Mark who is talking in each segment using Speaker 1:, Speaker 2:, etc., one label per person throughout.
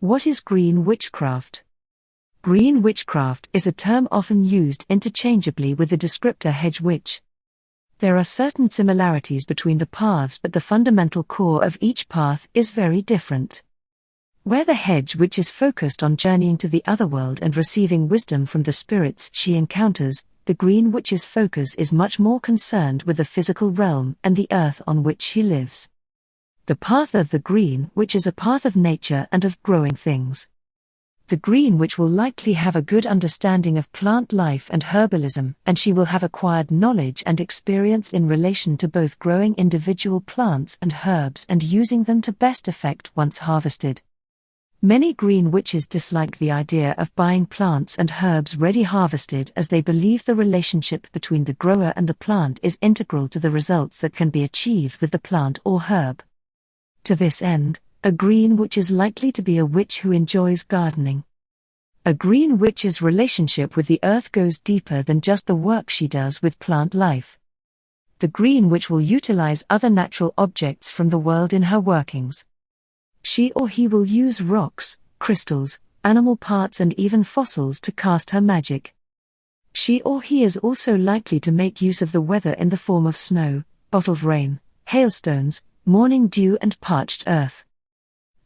Speaker 1: What is green witchcraft? Green witchcraft is a term often used interchangeably with the descriptor hedge witch. There are certain similarities between the paths, but the fundamental core of each path is very different. Where the hedge witch is focused on journeying to the otherworld and receiving wisdom from the spirits she encounters, the green witch's focus is much more concerned with the physical realm and the earth on which she lives. The path of the green witch is a path of nature and of growing things. The green witch will likely have a good understanding of plant life and herbalism, and she will have acquired knowledge and experience in relation to both growing individual plants and herbs and using them to best effect once harvested. Many green witches dislike the idea of buying plants and herbs ready harvested, as they believe the relationship between the grower and the plant is integral to the results that can be achieved with the plant or herb. To this end, a green witch is likely to be a witch who enjoys gardening. A green witch's relationship with the earth goes deeper than just the work she does with plant life. The green witch will utilize other natural objects from the world in her workings. She or he will use rocks, crystals, animal parts and even fossils to cast her magic. She or he is also likely to make use of the weather in the form of snow, bottled rain, hailstones, morning dew and parched earth.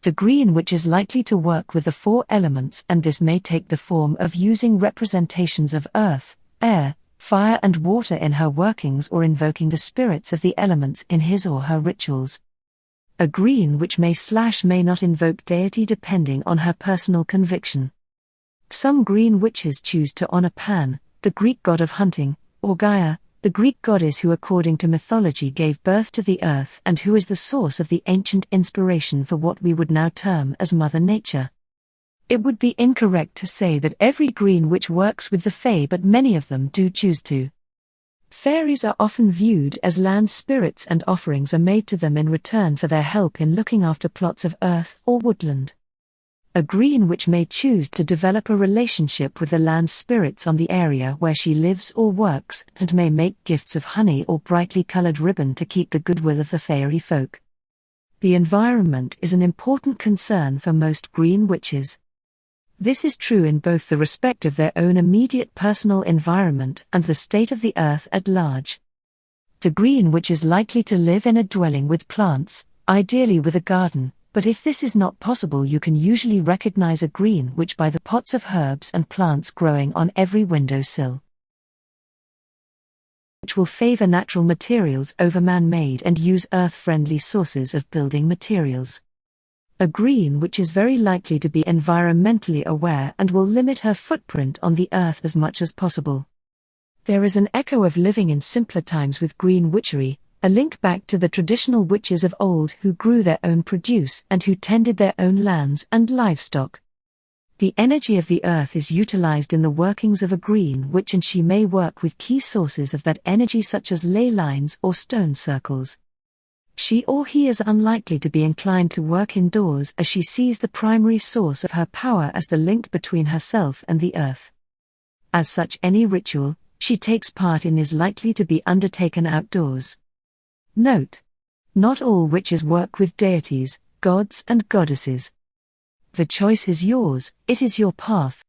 Speaker 1: The green witch is likely to work with the four elements, and this may take the form of using representations of earth, air, fire and water in her workings, or invoking the spirits of the elements in his or her rituals. A green witch may not invoke deity depending on her personal conviction. Some green witches choose to honor Pan, the Greek god of hunting, or Gaia, the Greek goddess who according to mythology gave birth to the earth and who is the source of the ancient inspiration for what we would now term as Mother Nature. It would be incorrect to say that every green witch works with the Fae, but many of them do choose to. Fairies are often viewed as land spirits, and offerings are made to them in return for their help in looking after plots of earth or woodland. A green witch may choose to develop a relationship with the land spirits on the area where she lives or works, and may make gifts of honey or brightly colored ribbon to keep the goodwill of the fairy folk. The environment is an important concern for most green witches. This is true in both the respect of their own immediate personal environment and the state of the earth at large. The green witch is likely to live in a dwelling with plants, ideally with a garden, but if this is not possible, you can usually recognize a green witch by the pots of herbs and plants growing on every windowsill. Which will favor natural materials over man-made and use earth-friendly sources of building materials. A green witch is very likely to be environmentally aware and will limit her footprint on the earth as much as possible. There is an echo of living in simpler times with green witchery, a link back to the traditional witches of old who grew their own produce and who tended their own lands and livestock. The energy of the earth is utilized in the workings of a green witch, and she may work with key sources of that energy such as ley lines or stone circles. She or he is unlikely to be inclined to work indoors, as she sees the primary source of her power as the link between herself and the earth. As such, any ritual she takes part in is likely to be undertaken outdoors. Note: not all witches work with deities, gods and goddesses. The choice is yours, it is your path,